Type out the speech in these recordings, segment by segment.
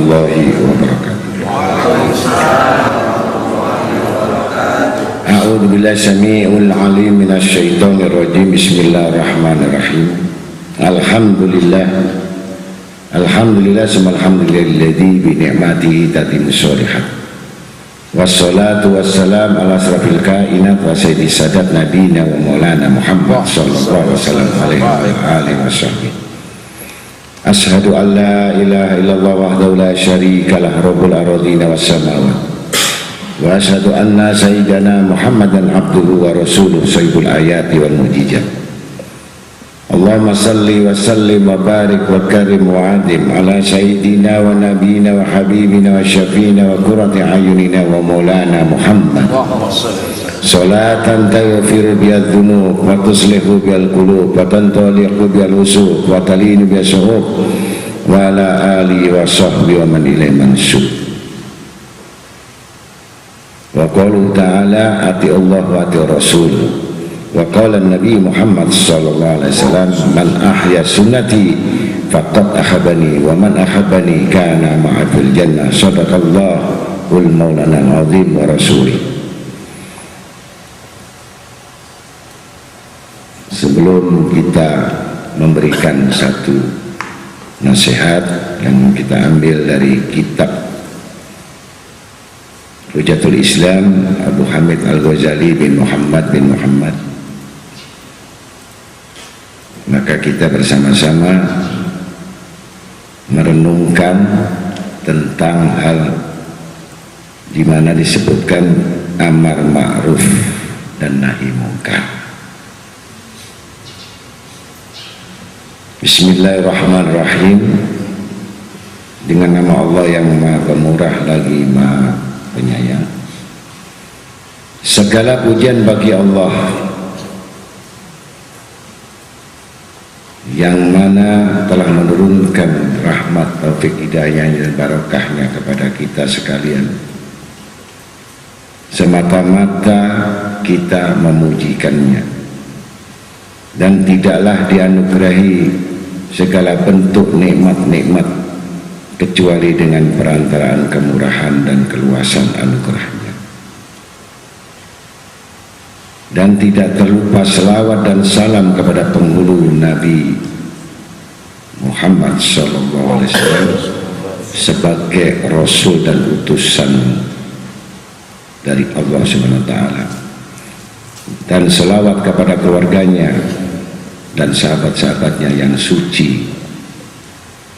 warahmatullahi wabarakatuh. A'udzu billahi samii'ul 'aliim minasy syaithaanir rajiim. Bismillahirrahmanirrahim. Alhamdulillah summa alhamdulillahilladzi bi ni'matihi tatimmus shalihat. Wassalatu wassalam ala asrafil kainat wa sayyidi sadat nabiyina wa maulana Muhammad sallallahu alaihi wasallam. Ashhadu an la ilaha illallah wahdahu la syarika lah rabbul ardina was samawat. Wa ashhadu anna sayyidana Muhammadan abduhu wa rasuluhu sayyidul ayati wal mujizat. Allahumma salli wa sallim wa barik wa karim wa adim ala sayyidina wa nabiyina wa habibina wa syafiina wa qurrati ayunina wa maulana Muhammad salatan taghfiru biha dzunub wa tuslihu bihal qulub wa tantaliqu bihal usuq wa talinu biha syuhub wa ala alihi wa sahbihi wa man ilaihi mansub. Wa qalu ta'ala ati Allah wa ati Rasul. Wa qala Nabi Muhammad sallallahu alaihi wasallam man ahya sunnati faqad ahabani wa man ahabani kana ma'a fil jannah. Sadaqallahul maulana al-azim wa rasulih. Sebelum kita memberikan satu nasihat yang kita ambil dari kitab Hujatul Islam Abu Hamid Al-Ghazali bin Muhammad, maka kita bersama-sama merenungkan tentang hal di mana disebutkan amar ma'ruf dan nahi mungkar. Bismillahirrahmanirrahim. Dengan nama Allah yang Maha Pemurah lagi Maha Penyayang. Segala pujian bagi Allah yang mana telah menurunkan rahmat, taufik, hidayahnya dan barokahnya kepada kita sekalian, semata-mata kita memujikannya, dan tidaklah dianugerahi segala bentuk nikmat-nikmat kecuali dengan perantaraan kemurahan dan keluasan anugerahnya. Dan tidak terlupa selawat dan salam kepada penghulu Nabi Muhammad sallallahu alaihi wasallam sebagai rasul dan utusan dari Allah Subhanahu wa taala, dan selawat kepada keluarganya dan sahabat-sahabatnya yang suci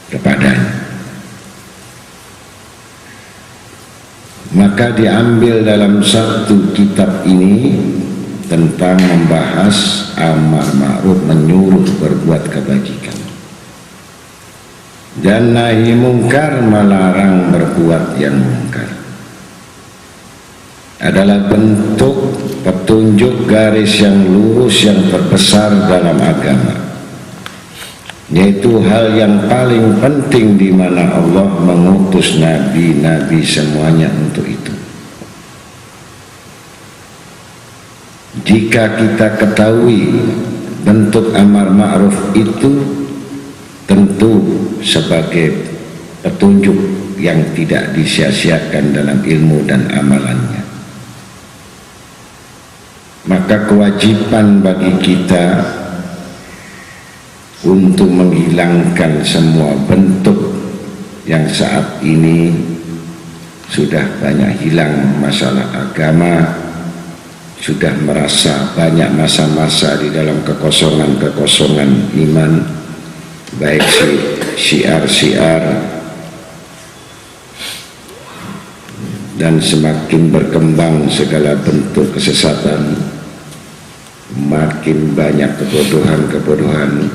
kepadanya. Maka diambil dalam satu kitab ini tentang membahas amar ma'ruf, menyuruh berbuat kebajikan, dan nahi mungkar, melarang berbuat yang mungkar, adalah bentuk petunjuk garis yang lurus yang terbesar dalam agama, yaitu hal yang paling penting di mana Allah mengutus nabi-nabi semuanya untuk itu. Jika kita ketahui bentuk amar ma'ruf itu tentu sebagai petunjuk yang tidak disia-siakan dalam ilmu dan amalannya, maka kewajiban bagi kita untuk menghilangkan semua bentuk yang saat ini sudah banyak hilang masalah agama, sudah merasa banyak masa-masa di dalam kekosongan iman, baik syiar-syiar, dan semakin berkembang segala bentuk kesesatan, makin banyak kebodohan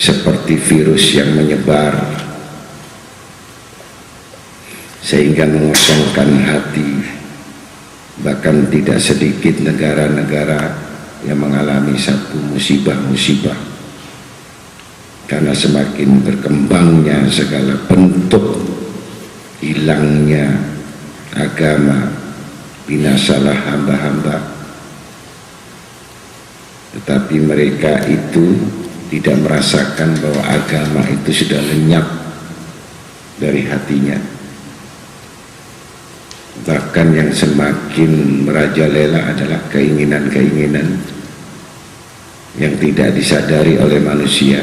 seperti virus yang menyebar sehingga mengosongkan hati. Bahkan tidak sedikit negara-negara yang mengalami satu musibah-musibah karena semakin berkembangnya segala bentuk hilangnya agama, binasalah hamba-hamba. Tetapi mereka itu tidak merasakan bahwa agama itu sudah lenyap dari hatinya. Bahkan yang semakin merajalela adalah keinginan-keinginan yang tidak disadari oleh manusia.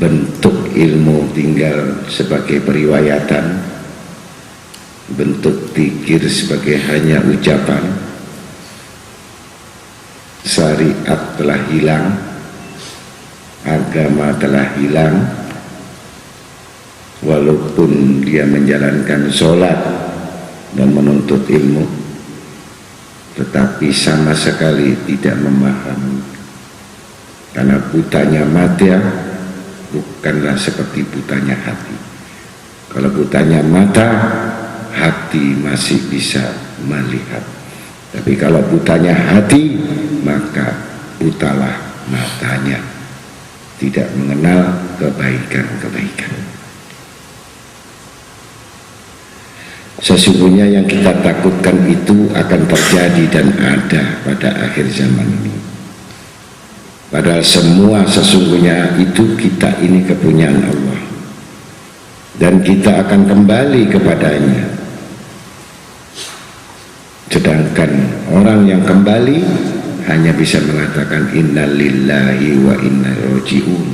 Bentuk ilmu tinggal sebagai periwayatan, bentuk pikir sebagai hanya ucapan. Syariat telah hilang, agama telah hilang. Walaupun dia menjalankan sholat dan menuntut ilmu, tetapi sama sekali tidak memahami. Karena butanya mata bukanlah seperti butanya hati. Kalau butanya mata, hati masih bisa melihat. Tapi kalau butanya hati, maka butalah matanya, tidak mengenal kebaikan-kebaikan. Sesungguhnya yang kita takutkan itu akan terjadi dan ada pada akhir zaman ini. Padahal semua sesungguhnya itu kita ini kepunyaan Allah, dan kita akan kembali kepadanya. Sedangkan orang yang kembali hanya bisa mengatakan inna lillahi wa inna ilaihi raji'un.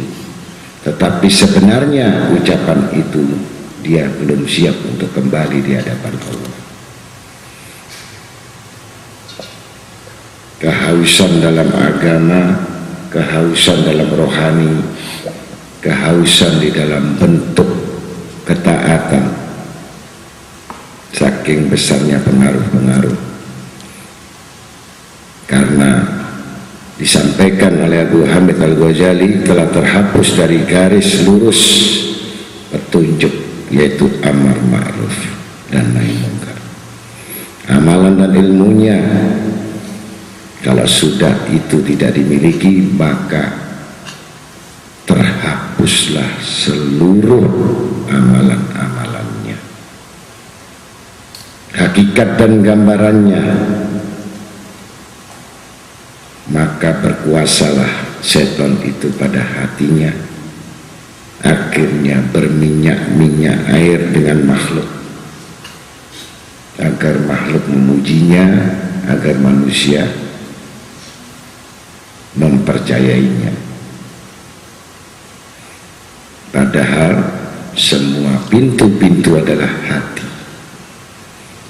Tetapi sebenarnya ucapan itu dia belum siap untuk kembali di hadapan Allah. Kehausan dalam agama, kehausan dalam rohani, kehausan di dalam bentuk ketaatan, saking besarnya pengaruh-pengaruh. Karena disampaikan oleh Abu Hamid Al-Ghazali telah terhapus dari garis lurus petunjuk, yaitu amar ma'ruf dan nahi munkar. Amalan dan ilmunya kalau sudah itu tidak dimiliki, maka terhapuslah seluruh amalan-amalannya. Hakikat dan gambarannya, maka berkuasalah setan itu pada hatinya. Akhirnya berminyak-minyak air dengan makhluk, agar makhluk memujinya, agar manusia mempercayainya. Padahal semua pintu-pintu adalah hati.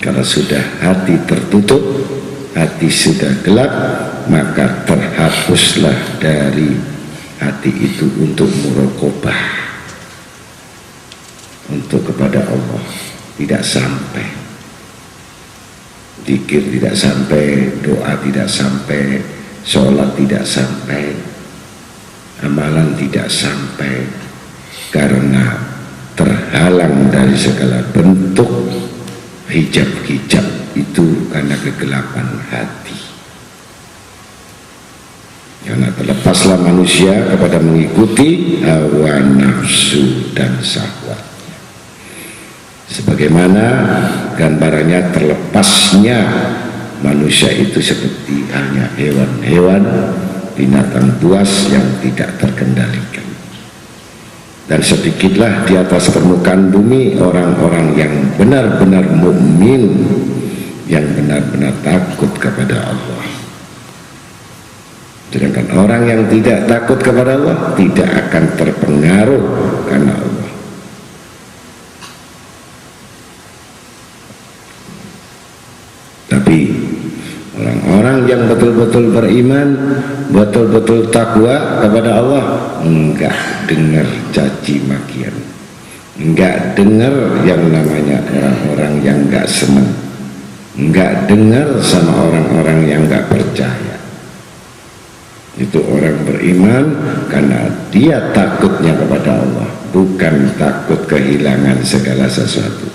Kalau sudah hati tertutup, hati sudah gelap, maka terhapuslah dari hati itu untuk muraqabah, untuk kepada Allah. Tidak sampai zikir, tidak sampai doa, tidak sampai sholat, tidak sampai amalan, tidak sampai, karena terhalang dari segala bentuk hijab-hijab itu karena kegelapan hati. Karena terlepaslah manusia kepada mengikuti hawa nafsu dan syahwatnya. Sebagaimana gambarannya terlepasnya manusia itu seperti hanya hewan-hewan, binatang buas yang tidak terkendalikan. Dan sedikitlah di atas permukaan bumi orang-orang yang benar-benar mukmin, yang benar-benar takut kepada Allah. Sedangkan orang yang tidak takut kepada Allah tidak akan terpengaruh karena Allah. Tapi orang-orang yang betul-betul beriman, betul-betul takwa kepada Allah, enggak dengar caci makian, enggak dengar yang namanya orang-orang yang enggak senang, enggak dengar sama orang-orang yang enggak percaya. Itu orang beriman karena dia takutnya kepada Allah, bukan takut kehilangan segala sesuatu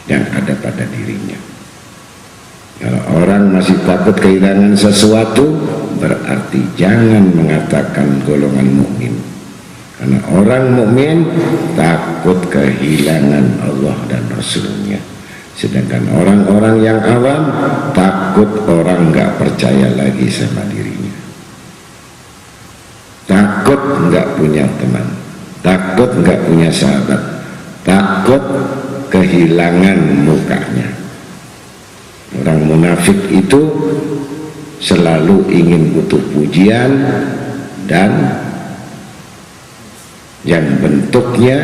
yang ada pada dirinya. Kalau orang masih takut kehilangan sesuatu, berarti jangan mengatakan golongan mukmin. Karena orang mukmin takut kehilangan Allah dan Rasulnya. Sedangkan orang-orang yang awam takut orang nggak percaya lagi sama dirinya. Takut nggak punya teman, takut nggak punya sahabat, takut kehilangan mukanya. Orang munafik itu selalu ingin butuh pujian dan yang bentuknya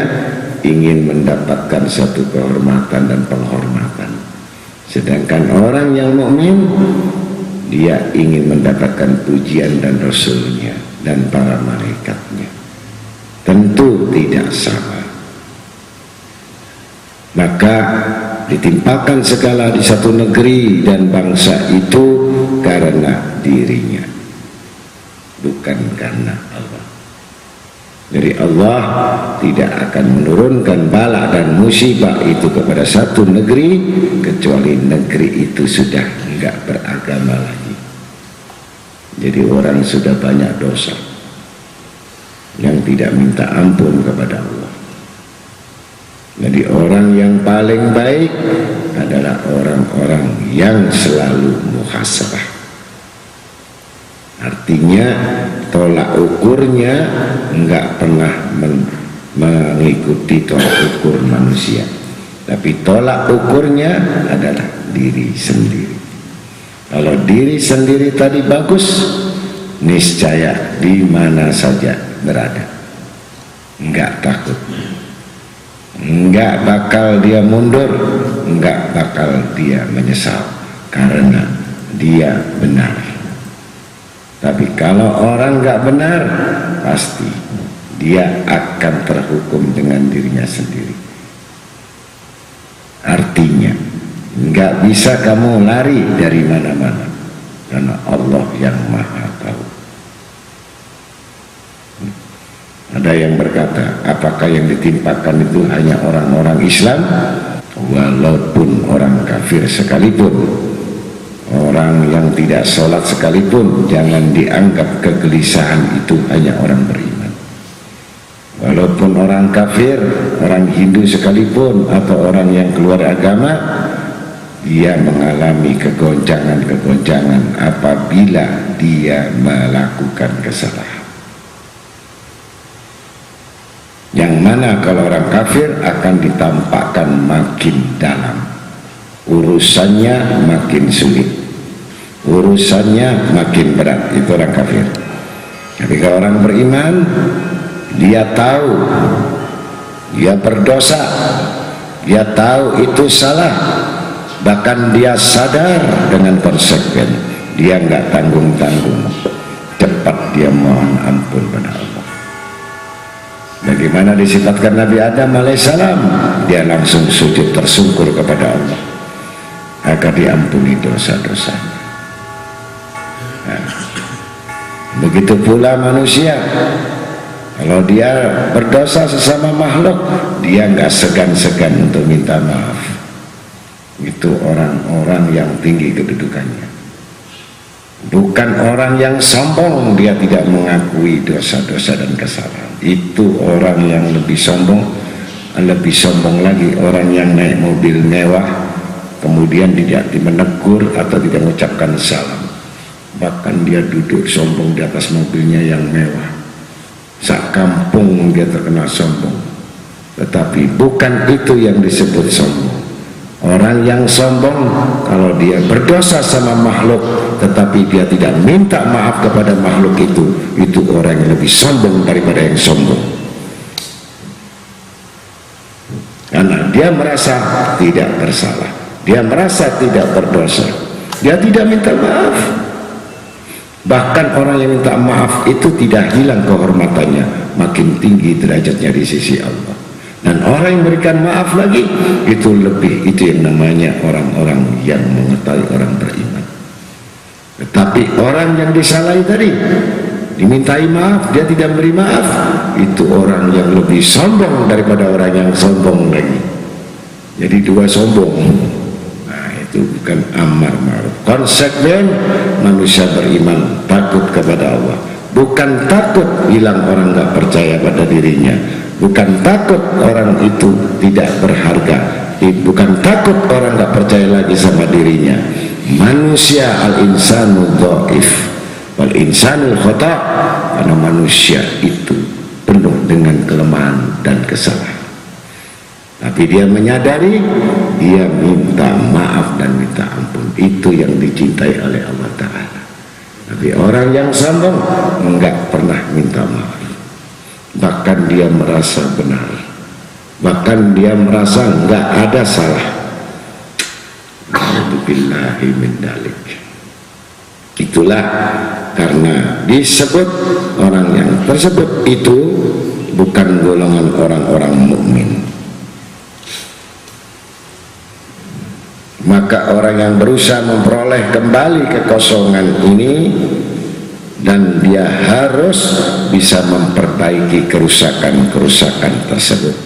ingin mendapatkan satu kehormatan dan penghormatan. Sedangkan orang yang mukmin, dia ingin mendapatkan pujian dan Rasulnya dan para malaikatnya. Tentu tidak sama. Maka ditimpakan segala di satu negeri dan bangsa itu karena dirinya, bukan karena Allah. Jadi Allah tidak akan menurunkan bala dan musibah itu kepada satu negeri kecuali negeri itu sudah enggak beragama lagi. Jadi orang sudah banyak dosa yang tidak minta ampun kepada Allah. Jadi orang yang paling baik adalah orang-orang yang selalu muhasabah. Artinya tolak ukurnya enggak pernah mengikuti tolak ukur manusia, tapi tolak ukurnya adalah diri sendiri. Kalau diri sendiri tadi bagus, niscaya di mana saja berada, enggak takut, enggak bakal dia mundur, enggak bakal dia menyesal karena dia benar. Tapi kalau orang nggak benar, pasti dia akan terhukum dengan dirinya sendiri. Artinya, nggak bisa kamu lari dari mana-mana, karena Allah yang Maha Tahu. Ada yang berkata, apakah yang ditimpakan itu hanya orang-orang Islam? Walaupun orang kafir sekalipun, orang yang tidak sholat sekalipun, jangan dianggap kegelisahan itu hanya orang beriman. Walaupun orang kafir, orang Hindu sekalipun, atau orang yang keluar agama, dia mengalami kegoncangan-kegoncangan apabila dia melakukan kesalahan. Yang mana kalau orang kafir akan ditampakkan makin dalam, urusannya makin sulit, urusannya makin berat. Itu orang kafir. Tapi kalau orang beriman, dia tahu dia berdosa, dia tahu itu salah, bahkan dia sadar dengan konsekuen. Dia nggak tanggung-tanggung, cepat dia mohon ampun pada Allah. Bagaimana disifatkan Nabi Adam alaihissalam, dia langsung sujud tersungkur kepada Allah agar diampuni dosa-dosanya. Nah, begitu pula manusia, kalau dia berdosa sesama makhluk, dia nggak segan-segan untuk minta maaf. Itu orang-orang yang tinggi kedudukannya. Bukan orang yang sombong, dia tidak mengakui dosa-dosa dan kesalahan. Itu orang yang lebih sombong. Lebih sombong lagi orang yang naik mobil mewah, kemudian tidak menegur atau tidak mengucapkan salam, bahkan dia duduk sombong di atas mobilnya yang mewah. Sak kampung dia terkena sombong. Tetapi bukan itu yang disebut sombong. Orang yang sombong kalau dia berdosa sama makhluk tetapi dia tidak minta maaf kepada makhluk itu orang yang lebih sombong daripada yang sombong. Karena dia merasa tidak bersalah, dia merasa tidak berdosa, dia tidak minta maaf. Bahkan orang yang minta maaf itu tidak hilang kehormatannya, makin tinggi derajatnya di sisi Allah. Dan orang yang memberikan maaf lagi itu lebih, itu yang namanya orang-orang yang mengetahui orang beriman. Tetapi orang yang disalahi tadi, dimintai maaf, dia tidak beri maaf, itu orang yang lebih sombong daripada orang yang sombong lagi. Jadi dua sombong. Nah, itu bukan amar ma'ruf. Konsekuen manusia beriman takut kepada Allah, bukan takut hilang orang nggak percaya pada dirinya, bukan takut orang itu tidak berharga, bukan takut orang nggak percaya lagi sama dirinya. Manusia al-insanu dhaif wal insanul khata', karena manusia itu penuh dengan kelemahan dan kesalahan. tapi dia menyadari, dia minta maaf dan minta ampun. Itu yang dicintai oleh Allah Ta'ala. Tapi orang yang sombong enggak pernah minta maaf, bahkan dia merasa benar, bahkan dia merasa enggak ada salah. Alhamdulillahi min dalik. Itulah karena disebut orang yang tersebut itu bukan golongan orang-orang mukmin. Maka orang yang berusaha memperoleh kembali kekosongan ini, dan dia harus bisa memperbaiki kerusakan-kerusakan tersebut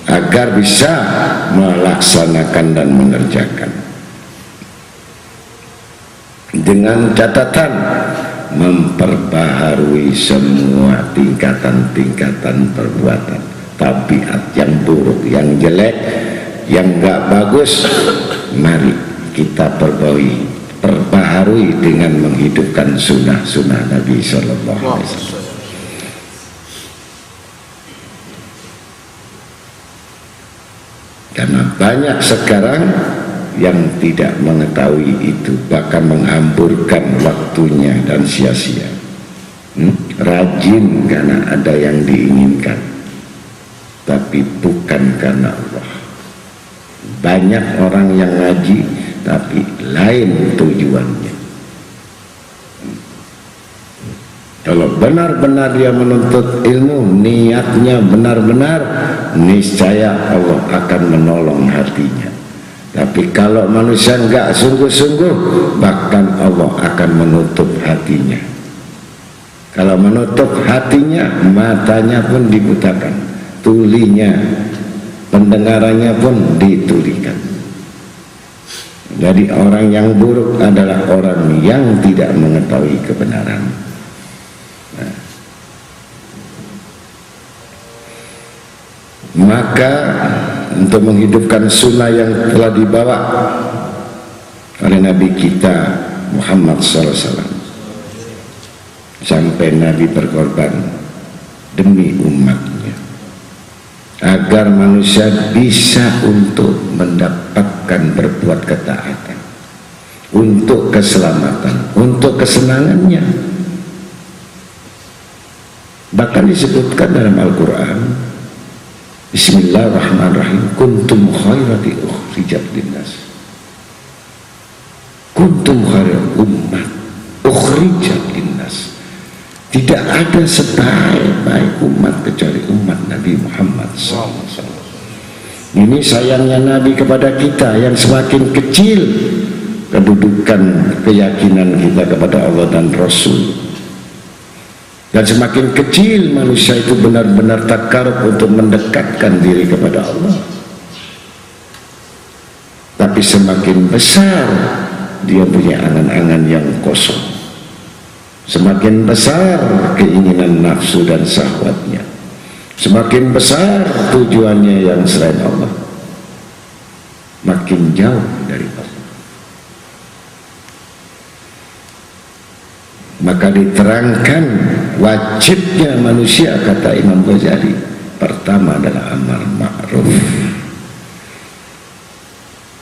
agar bisa melaksanakan dan mengerjakan, dengan catatan memperbaharui semua tingkatan-tingkatan perbuatan, tabiat yang buruk, yang jelek, yang gak bagus, mari kita perbaharui dengan menghidupkan sunnah-sunnah Nabi Sallallahu Alaihi Wasallam. Karena banyak sekarang yang tidak mengetahui itu, bahkan menghamburkan waktunya dan sia-sia. Rajin karena ada yang diinginkan, tapi bukan karena Allah. Banyak orang yang ngaji tapi lain tujuannya. Kalau benar-benar dia menuntut ilmu, niatnya benar-benar, niscaya Allah akan menolong hatinya. Tapi kalau manusia enggak sungguh-sungguh, bahkan Allah akan menutup hatinya. Kalau menutup hatinya, matanya pun dibutakan, tulinya, pendengarannya pun ditulikan. Jadi orang yang buruk adalah orang yang tidak mengetahui kebenaran. Nah, maka untuk menghidupkan sunnah yang telah dibawa oleh Nabi kita Muhammad SAW, sampai Nabi berkorban demi umatnya, agar manusia bisa untuk mendapatkan berbuat ketaatan, untuk keselamatan, untuk kesenangannya. Bahkan disebutkan dalam Al-Quran, Bismillahirrahmanirrahim, kuntum khairati ukhrijat linnas, kuntum khairat ummah ukhrijat linnas. Tidak ada sebaik-baik umat kecuali umat Nabi Muhammad SAW. Ini sayangnya Nabi kepada kita yang semakin kecil kedudukan keyakinan kita kepada Allah dan Rasul, dan semakin kecil manusia itu benar-benar takarub untuk mendekatkan diri kepada Allah. Tapi semakin besar dia punya angan-angan yang kosong, semakin besar keinginan nafsu dan syahwatnya, semakin besar tujuannya yang selain Allah, makin jauh dari Allah. Maka diterangkan wajibnya manusia, kata Imam Ghazali, pertama adalah amar ma'ruf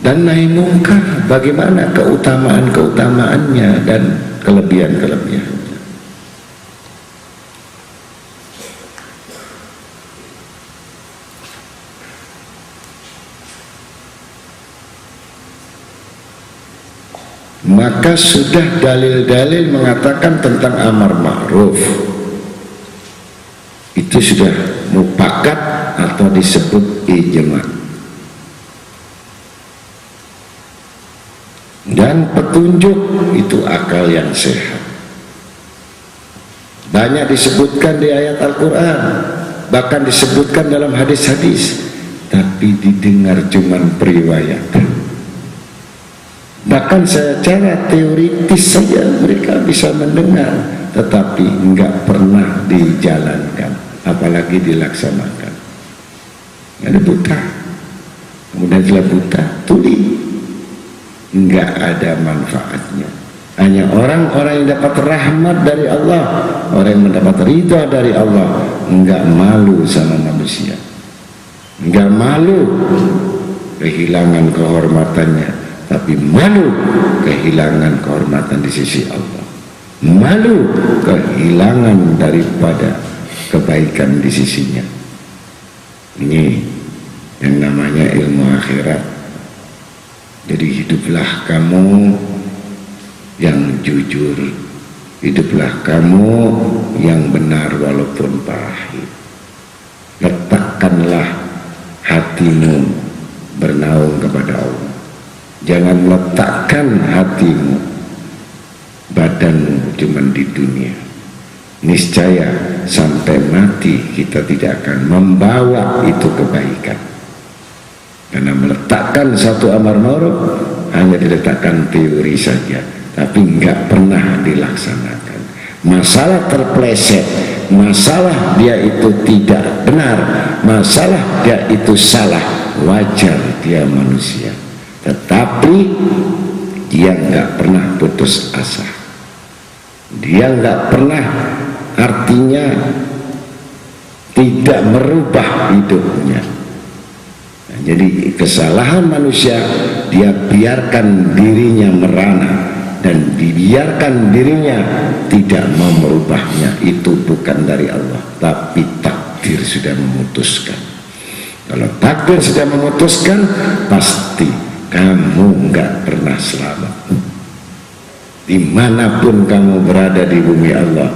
dan nahi mungkar. Bagaimana keutamaan-keutamaannya dan kelebihan-kelebihannya. Maka sudah dalil-dalil mengatakan tentang amar ma'ruf itu sudah mufakat atau disebut ijma'. Dan petunjuk itu akal yang sehat. Banyak disebutkan di ayat Al-Quran, bahkan disebutkan dalam hadis-hadis, tapi didengar cuman periwayatan. Bahkan secara teoritis saja mereka bisa mendengar, tetapi enggak pernah dijalankan, apalagi dilaksanakan. Ada buta, kemudian setelah buta tuli, enggak ada manfaatnya. Hanya orang-orang yang dapat rahmat dari Allah, orang yang mendapat ridha dari Allah, enggak malu sama manusia. nggak malu kehilangan kehormatannya, tapi malu kehilangan kehormatan di sisi Allah, malu kehilangan daripada kebaikan di sisinya. Ini yang namanya ilmu akhirat. Jadi hiduplah kamu yang jujur, hiduplah kamu yang benar walaupun pahit. Letakkanlah hatimu bernaung kepada Allah. Jangan letakkan hatimu, badanmu cuma di dunia. Niscaya sampai mati kita tidak akan membawa itu kebaikan. Karena meletakkan satu amar ma'ruf hanya diletakkan teori saja, tapi nggak pernah dilaksanakan. Masalah terpleset, masalah dia itu tidak benar, masalah dia itu salah, wajar dia manusia, tetapi dia nggak pernah putus asa, dia nggak pernah, artinya tidak merubah hidupnya. Nah, jadi kesalahan manusia dia biarkan dirinya merana dan dibiarkan dirinya tidak mau merubahnya. Itu bukan dari Allah, tapi takdir sudah memutuskan. Kalau takdir sudah memutuskan, pasti kamu nggak pernah selamat. Dimanapun kamu berada di bumi Allah,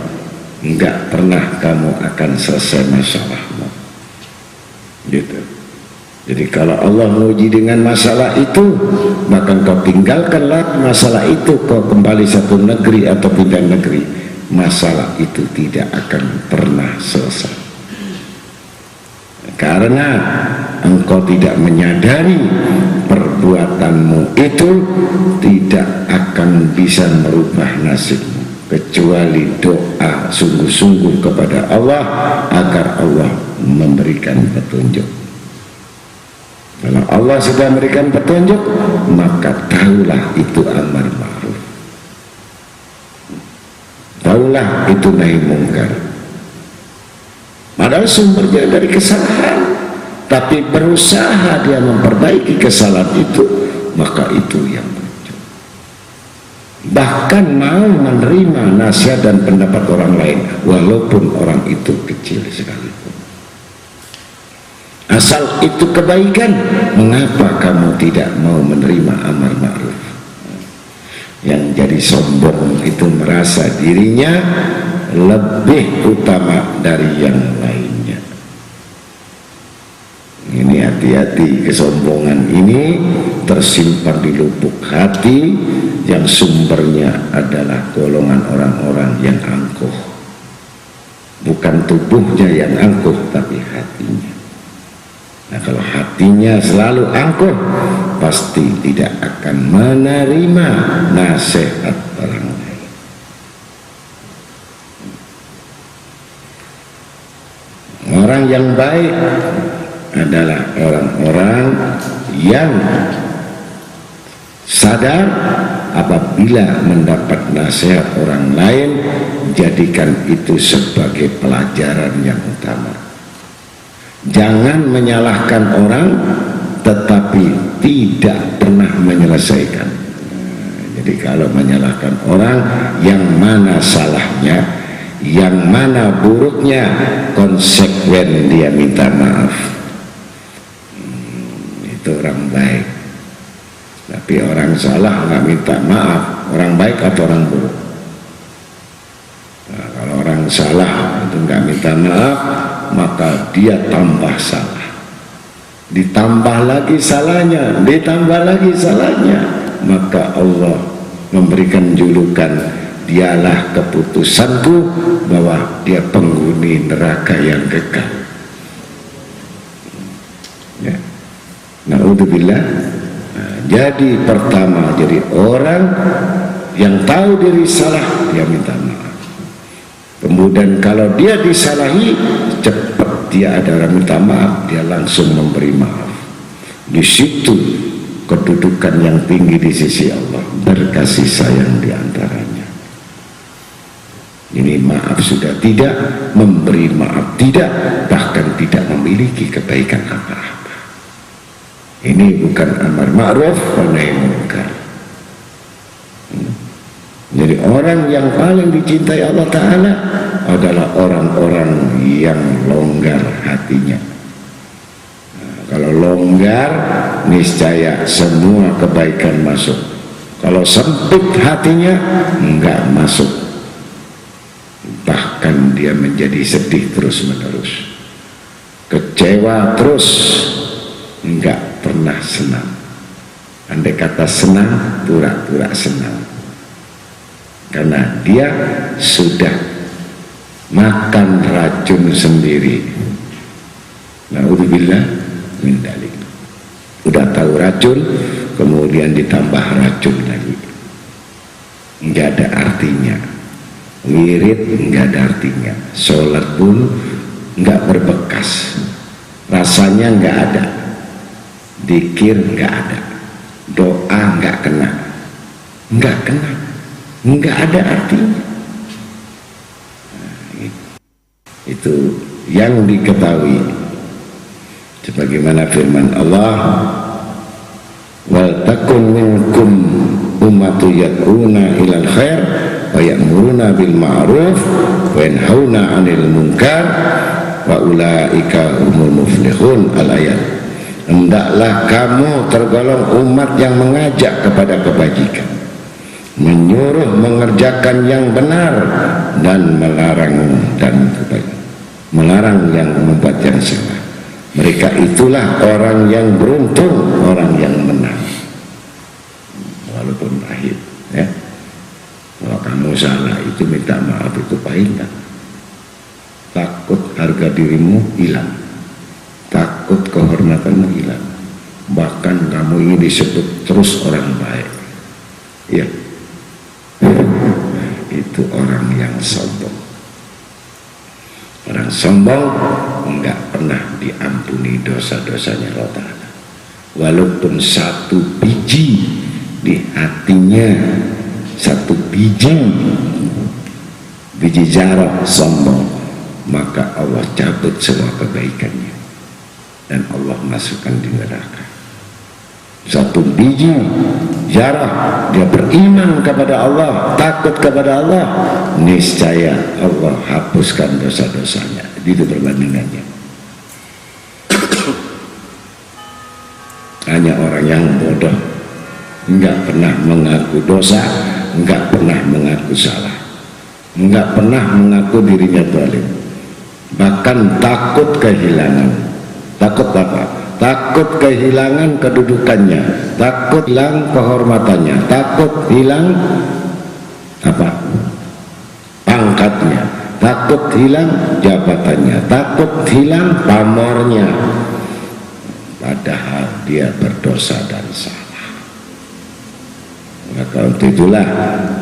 nggak pernah kamu akan selesai masalahmu. Gitu. Jadi kalau Allah menguji dengan masalah itu, maka kau tinggalkanlah masalah itu, kau kembali satu negeri atau pindah negeri, masalah itu tidak akan pernah selesai. Karena engkau tidak menyadari perbuatanmu itu tidak akan bisa merubah nasibmu, kecuali doa sungguh-sungguh kepada Allah agar Allah memberikan petunjuk. Kalau Allah sudah memberikan petunjuk, maka tahulah itu amar ma'ruf, tahulah itu nahi mungkar. Padahal sumbernya dari kesalahan, tapi berusaha dia memperbaiki kesalahan itu, maka itu yang muncul. Bahkan mau menerima nasihat dan pendapat orang lain, walaupun orang itu kecil sekalipun. Asal itu kebaikan, mengapa kamu tidak mau menerima amar ma'ruf? Yang jadi sombong itu merasa dirinya lebih utama dari yang lainnya. Ini hati-hati, kesombongan ini tersimpan di lubuk hati yang sumbernya adalah golongan orang-orang yang angkuh. Bukan tubuhnya yang angkuh, tapi hatinya. Nah, kalau hatinya selalu angkuh, pasti tidak akan menerima nasihat orang lain. Orang yang baik adalah orang-orang yang sadar apabila mendapat nasihat orang lain, jadikan itu sebagai pelajaran yang utama. Jangan menyalahkan orang tetapi tidak pernah menyelesaikan. Jadi kalau menyalahkan orang, yang mana salahnya, yang mana buruknya, konsekuen dia minta maaf. Itu orang baik. Tapi orang salah nggak minta maaf, orang baik atau orang buruk? Nah, kalau orang salah itu nggak minta maaf, maka dia tambah salah, ditambah lagi salahnya, ditambah lagi salahnya, maka Allah memberikan julukan, dialah keputusanku, bahwa dia penghuni neraka yang kekal. Ya. Na'udzubillah. Nah, jadi pertama, jadi orang yang tahu diri salah, dia minta maaf. Kemudian kalau dia disalahi, cepat dia ada minta maaf, dia langsung memberi maaf. Di situ kedudukan yang tinggi di sisi Allah, berkasih sayang diantaranya. Ini maaf sudah tidak, memberi maaf tidak, bahkan tidak memiliki kebaikan apa-apa. Ini bukan amar ma'ruf wa nahi munkar. Jadi orang yang paling dicintai Allah Ta'ala adalah orang-orang yang longgar hatinya. Nah, kalau longgar, niscaya semua kebaikan masuk. Kalau sempit hatinya, enggak masuk. Bahkan dia menjadi sedih terus-menerus, kecewa terus, enggak pernah senang. Andai kata senang, pura-pura senang, karena dia sudah makan racun sendiri. Na'udzubillah min dzalik. Udah tahu racun, kemudian ditambah racun lagi, nggak ada artinya. Wirid nggak ada artinya, sholat pun nggak berbekas, rasanya nggak ada, dikir nggak ada, doa nggak kena, nggak ada artinya. Nah, itu yang diketahui, sebagaimana firman Allah, wal takun minkum ummatu yad'una ilal khair wa ya'muruna bil ma'ruf wa yanhauna 'anil munkar wa ulaika humul muflihun. Al-ayat. Hendaklah kamu tergolong umat yang mengajak kepada kebajikan, menyuruh mengerjakan yang benar, dan melarang yang membuat yang salah. Mereka itulah orang yang beruntung, orang yang menang. Walaupun pahit, ya. Kalau kamu salah itu minta maaf, itu pahit kan? Takut harga dirimu hilang, takut kehormatanmu hilang, bahkan kamu ini disebut terus orang baik, ya. Itu orang yang sombong. Orang sombong enggak pernah diampuni dosa-dosanya Allah Ta'ala. Walaupun satu biji di hatinya, satu biji zarah sombong, maka Allah cabut semua kebaikannya dan Allah masukkan di neraka. Satu biji zarah dia beriman kepada Allah, takut kepada Allah, niscaya Allah hapuskan dosa-dosanya. Itu perbandingannya. Hanya orang yang bodoh, enggak pernah mengaku dosa, enggak pernah mengaku salah, enggak pernah mengaku dirinya zalim, bahkan takut kehilangan. Takut apa? Takut kehilangan kedudukannya, takut hilang kehormatannya, takut hilang apa? Pangkatnya, takut hilang jabatannya, takut hilang pamornya, padahal dia berdosa dan salah. Maka untuk itulah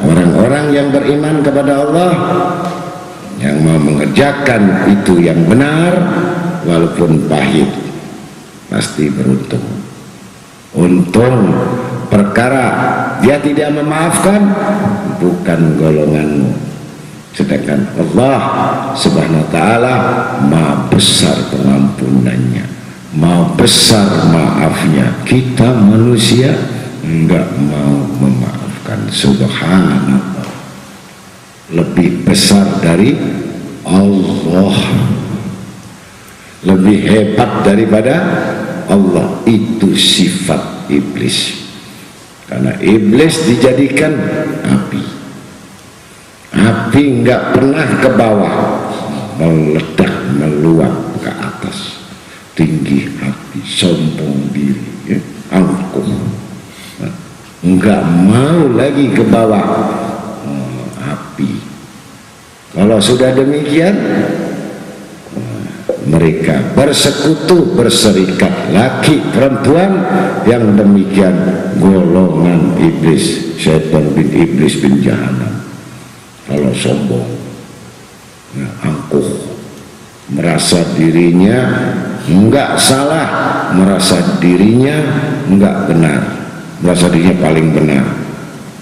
orang-orang yang beriman kepada Allah, yang mau mengerjakan itu yang benar walaupun pahit, pasti beruntung. Untung perkara dia tidak memaafkan bukan golonganmu, sedangkan Allah Subhanahu wa ta'ala maha besar pengampunannya, maha besar maafnya. Kita manusia enggak mau memaafkan. Subhanallah, lebih besar dari Allah, lebih hebat daripada Allah. Itu sifat iblis, karena iblis dijadikan api. Api nggak pernah ke bawah, meledak meluap ke atas. Tinggi hati, sombong diri, ya, angkuh, nggak mau lagi ke bawah. Api. Kalau sudah demikian, mereka bersekutu, berserikat, laki perempuan yang demikian, golongan iblis, syaitan bin iblis bin jahanam. Kalau sombong, ya, angkuh, merasa dirinya enggak salah, merasa dirinya enggak benar, merasa dirinya paling benar,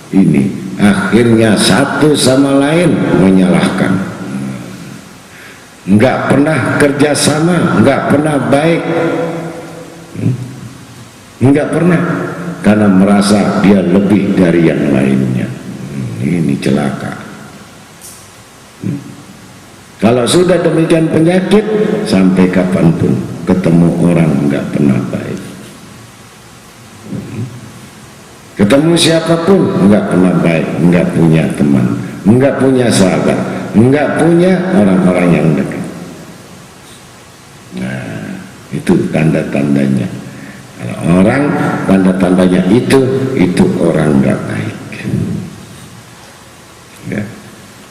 ini akhirnya satu sama lain menyalahkan. Enggak pernah kerjasama, enggak pernah baik. Enggak pernah, karena merasa dia lebih dari yang lainnya. Ini celaka. Kalau sudah demikian penyakit, sampai kapanpun ketemu orang enggak pernah baik. Ketemu siapapun enggak pernah baik, enggak punya teman, enggak punya sahabat, enggak punya orang-orang yang dekat. Nah, itu tanda-tandanya. Kalau orang tanda-tandanya itu orang enggak baik. Ya.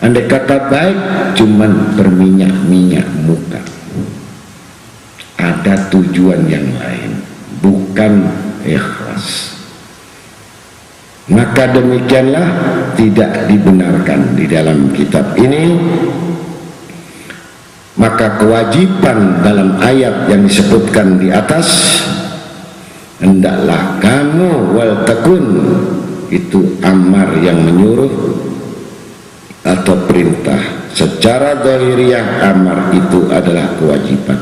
Andai kata baik cuman berminyak-minyak muka, ada tujuan yang lain, bukan ikhlas, maka demikianlah tidak dibenarkan di dalam kitab ini. Maka kewajiban dalam ayat yang disebutkan di atas, hendaklah kamu wal takun, itu amar yang menyuruh atau perintah. Secara zahiriyah amar itu adalah kewajiban,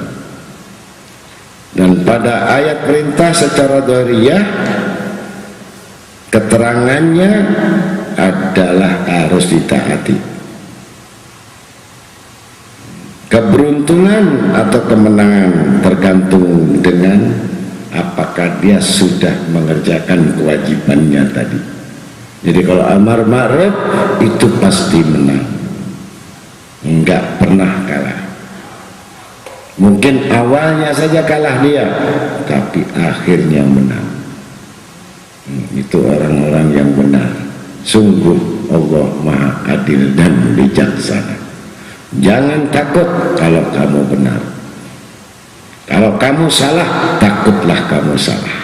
dan pada ayat perintah secara zahiriyah keterangannya adalah harus ditaati. Keberuntungan atau kemenangan tergantung dengan apakah dia sudah mengerjakan kewajibannya tadi. Jadi kalau amar ma'ruf itu pasti menang, enggak pernah kalah. Mungkin awalnya saja kalah dia, tapi akhirnya menang. Itu orang-orang yang benar. Sungguh Allah Maha Adil dan bijaksana. Jangan takut kalau kamu benar. Kalau kamu salah, takutlah kamu salah.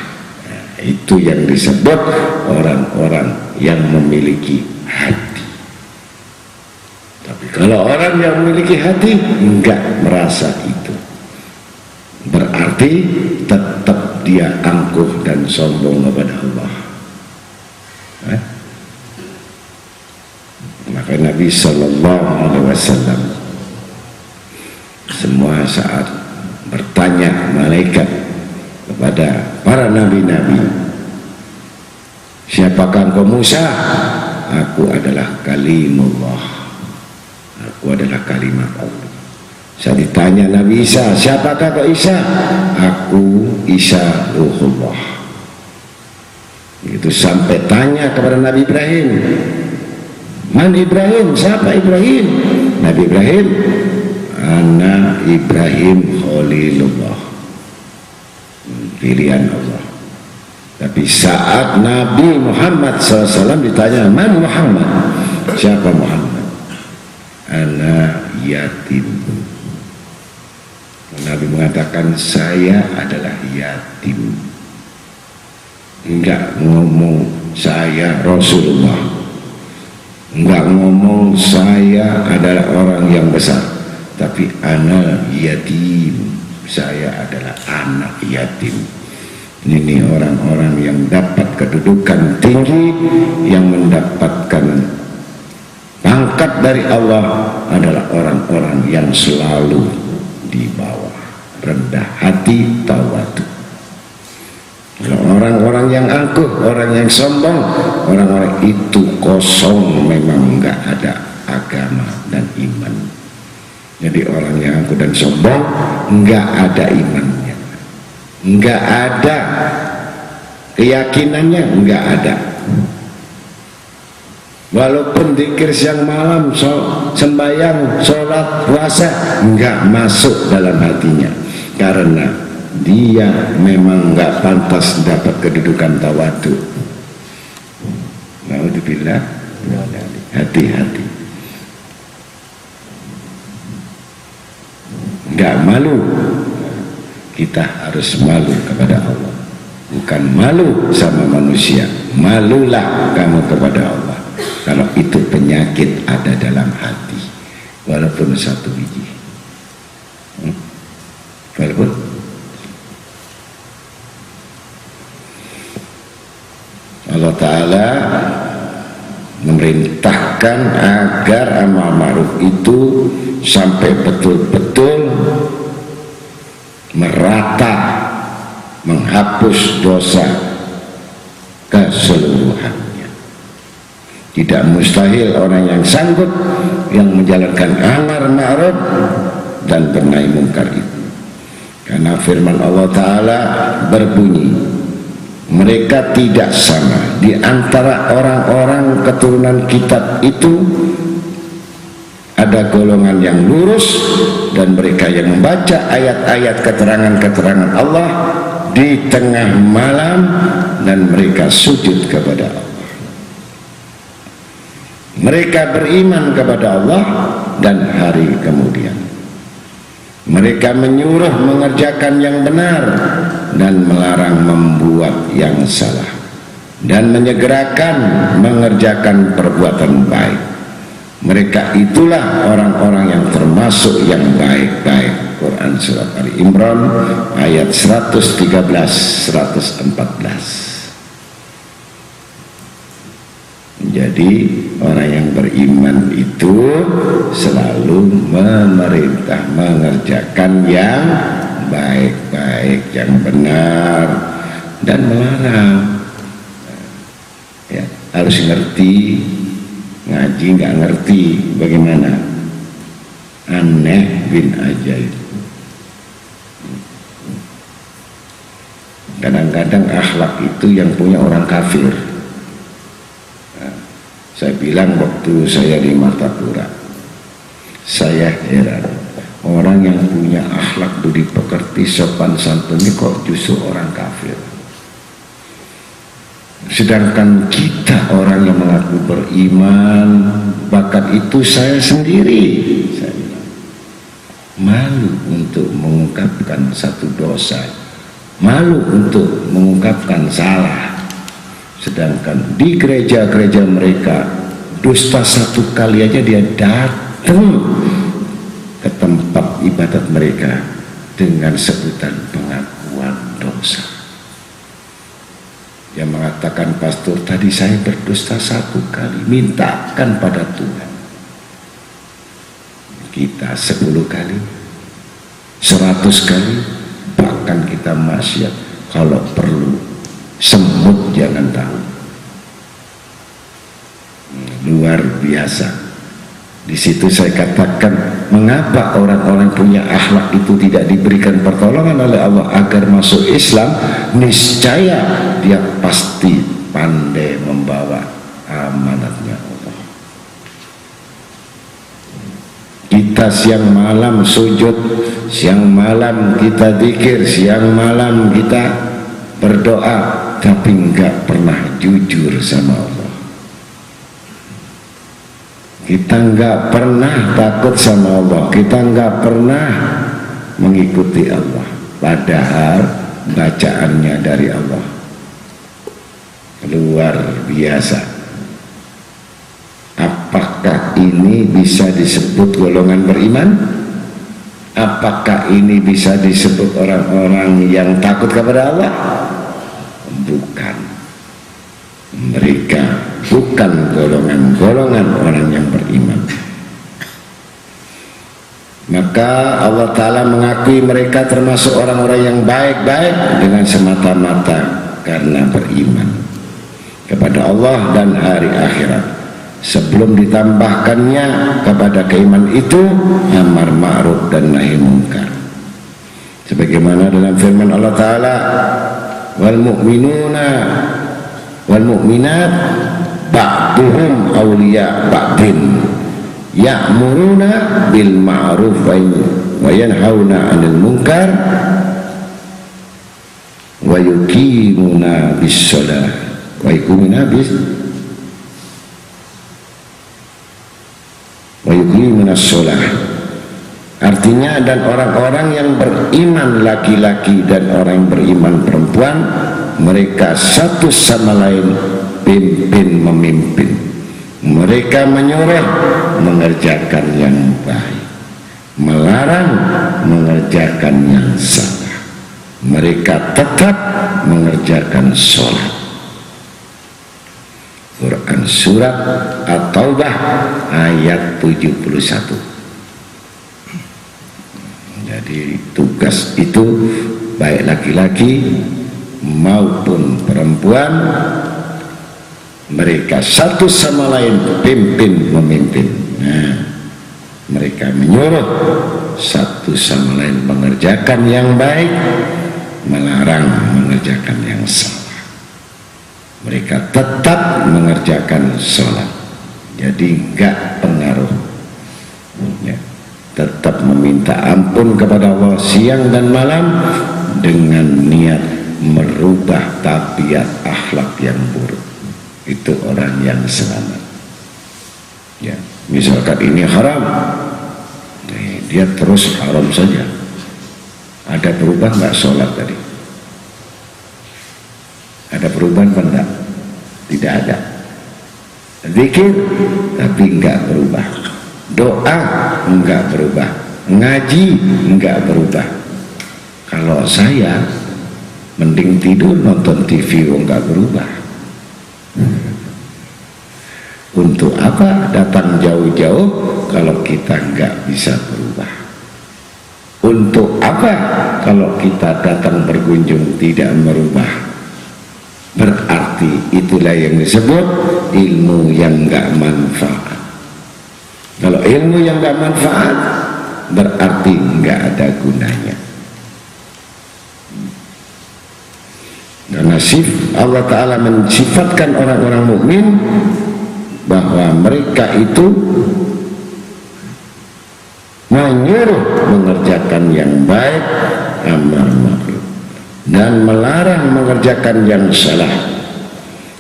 Nah, itu yang disebut orang-orang yang memiliki hati. Tapi kalau orang yang memiliki hati enggak merasa itu, berarti tetap dia angkuh dan sombong kepada Allah. Maka Nabi Sallallahu Alaihi Wasallam semua saat bertanya malaikat kepada para nabi-nabi, siapakah engkau Musa? Aku adalah kalimullah, aku adalah kalimat Allah. Saya ditanya Nabi Isa, siapakah kau Isa? Aku Isa Ruhullah. Itu sampai tanya kepada Nabi Ibrahim, man Ibrahim? Siapa Ibrahim? Nabi Ibrahim, ana Ibrahim Khalilullah, pilihan Allah. Tapi saat Nabi Muhammad SAW ditanya, man Muhammad? Siapa Muhammad? Ana yatim. Nabi mengatakan, saya adalah yatim. Enggak ngomong saya Rasulullah, enggak ngomong saya adalah orang yang besar, tapi ana yatim, saya adalah anak yatim. Ini orang-orang yang dapat kedudukan tinggi, yang mendapatkan pangkat dari Allah adalah orang-orang yang selalu di bawah, rendah hati, tawadu. Orang-orang yang angkuh, orang yang sombong, orang-orang itu kosong, memang enggak ada agama dan iman. Jadi orang yang angkuh dan sombong enggak ada imannya, enggak ada keyakinannya, enggak ada. Walaupun zikir siang malam, sembahyang, sholat, puasa, enggak masuk dalam hatinya, karena dia memang enggak pantas dapat kedudukan tawadu. Naudzubillah, hati-hati. Enggak malu, kita harus malu kepada Allah, bukan malu sama manusia. Malulah kamu kepada Allah. Kalau itu penyakit ada dalam hati, walaupun satu biji, walaupun Allah Ta'ala memerintahkan agar amal ma'ruf itu sampai betul-betul merata menghapus dosa keseluruhannya. Tidak mustahil orang yang sanggup yang menjalankan amar ma'ruf dan bernahi mungkar itu. Karena firman Allah Ta'ala berbunyi, mereka tidak sama di antara orang-orang keturunan kitab itu. Ada golongan yang lurus dan mereka yang membaca ayat-ayat keterangan-keterangan Allah di tengah malam dan mereka sujud kepada Allah. Mereka beriman kepada Allah dan hari kemudian. Mereka menyuruh mengerjakan yang benar dan melarang membuat yang salah, dan menyegerakan mengerjakan perbuatan baik. Mereka itulah orang-orang yang termasuk yang baik-baik. Quran Surat Ali Imran ayat 113-114. Jadi orang yang beriman itu selalu memerintah mengerjakan yang baik-baik, yang benar, dan melarang. Ya, harus ngerti. Ngaji nggak ngerti bagaimana, aneh bin ajaib. Kadang-kadang akhlak itu yang punya orang kafir. Nah, saya bilang waktu saya di Martapura, saya heran orang yang punya akhlak budi pekerti sopan santun ini kok justru orang kafir. Sedangkan kita orang yang mengaku beriman, bahkan itu saya sendiri, saya bilang, malu untuk mengungkapkan satu dosa, malu untuk mengungkapkan salah. Sedangkan di gereja-gereja mereka, dusta satu kali aja dia datang ke tempat ibadat mereka dengan sebutan pengakuan dosa. Yang mengatakan, pastor tadi saya berdusta satu kali, mintakan pada Tuhan. Kita 10 kali, 100 kali, bahkan kita maksiat. Kalau perlu semut jangan tahu. Luar biasa. Di situ saya katakan, mengapa orang-orang punya akhlak itu tidak diberikan pertolongan oleh Allah agar masuk Islam? Niscaya dia pasti pandai membawa amanatnya Allah. Kita siang malam sujud, siang malam kita zikir, siang malam kita berdoa, tapi enggak pernah jujur sama Allah. Kita enggak pernah takut sama Allah, kita enggak pernah mengikuti Allah, padahal bacaannya dari Allah. Luar biasa. Apakah ini bisa disebut golongan beriman? Apakah ini bisa disebut orang-orang yang takut kepada Allah? Bukan. Mereka bukan golongan-golongan orang yang beriman. Maka Allah Ta'ala mengakui mereka termasuk orang-orang yang baik-baik dengan semata-mata karena beriman kepada Allah dan hari akhirat, sebelum ditambahkannya kepada keimanan itu amar ma'ruf dan nahi mungkar, sebagaimana dalam firman Allah Ta'ala, wal mu'minuna wal mu'minat ba'duhum awliya ba'din ya'muruna bil ma'ruf wa yanhauna 'anil munkar wa yuqimuna bis shalah wa yuqimuna shalah. Artinya, dan orang-orang yang beriman laki-laki dan orang yang beriman perempuan, mereka satu sama lain pimpin memimpin. Mereka menyuruh mengerjakan yang baik, melarang mengerjakan yang salah. Mereka tetap mengerjakan sholat. Quran Surat At-Taubah ayat 71. Jadi tugas itu baik laki-laki maupun perempuan, mereka satu sama lain pimpin memimpin. Nah, mereka menyuruh satu sama lain mengerjakan yang baik, melarang mengerjakan yang salah. Mereka tetap mengerjakan sholat, jadi enggak pengaruh ya. Tetap meminta ampun kepada Allah siang dan malam dengan niat merubah tabiat akhlak yang buruk. Itu orang yang selamat ya. Misalkan ini haram, dia terus haram saja. Ada berubah nggak sholat tadi? Ada perubahan apa enggak? Tidak ada. Zikir tapi enggak berubah, doa enggak berubah, ngaji enggak berubah. Kalau saya mending tidur nonton TV enggak berubah. Untuk apa datang jauh-jauh kalau kita enggak bisa berubah? Untuk apa kalau kita datang berkunjung tidak merubah? Berarti itulah yang disebut ilmu yang enggak manfaat. Kalau ilmu yang enggak manfaat berarti enggak ada gunanya. Karena Allah Ta'ala mensifatkan orang-orang mukmin bahwa mereka itu menyuruh mengerjakan yang baik, amar ma'ruf, dan melarang mengerjakan yang salah.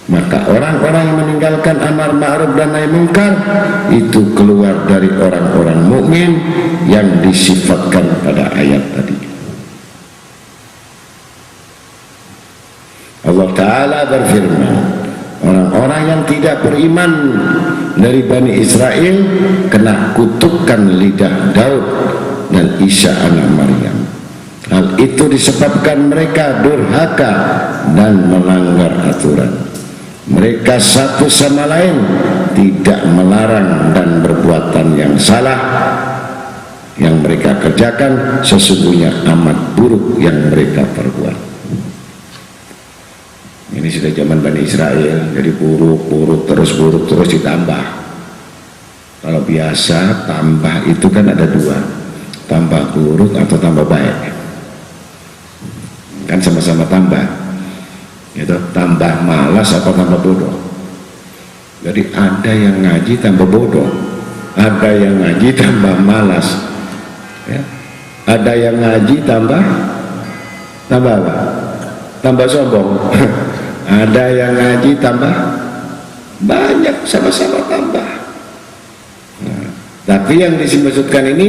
Maka orang-orang yang meninggalkan amar ma'ruf dan nahi munkar itu keluar dari orang-orang mukmin yang disifatkan pada ayat tadi. Allah Ta'ala berfirman, orang-orang yang tidak beriman dari Bani Israel kena kutukan lidah Daud dan Isa anak Maryam. Hal itu disebabkan mereka durhaka dan melanggar aturan. Mereka satu sama lain tidak melarang dan perbuatan yang salah yang mereka kerjakan sesungguhnya amat buruk yang mereka perbuat. Ini sudah zaman Bani Israel, jadi buruk terus ditambah. Kalau biasa tambah itu kan ada dua, tambah buruk atau tambah baik. Kan sama-sama tambah, gitu. Tambah malas apa tambah bodoh. Jadi ada yang ngaji tambah bodoh, ada yang ngaji tambah malas, ya. Ada yang ngaji tambah apa? Tambah sombong. Ada yang ngaji tambah banyak, sama-sama tambah. Nah, tapi yang dimaksudkan ini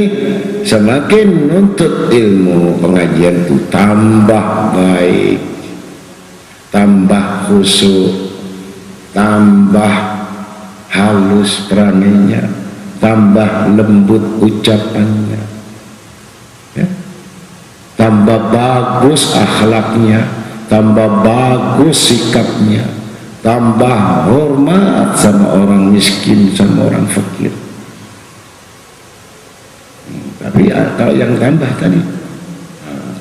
semakin nuntut ilmu pengajian itu tambah baik, tambah khusyuk, tambah halus peranginya, tambah lembut ucapannya, ya. Tambah bagus akhlaknya, tambah bagus sikapnya, tambah hormat sama orang miskin, sama orang fakir. Tapi kalau yang tambah tadi,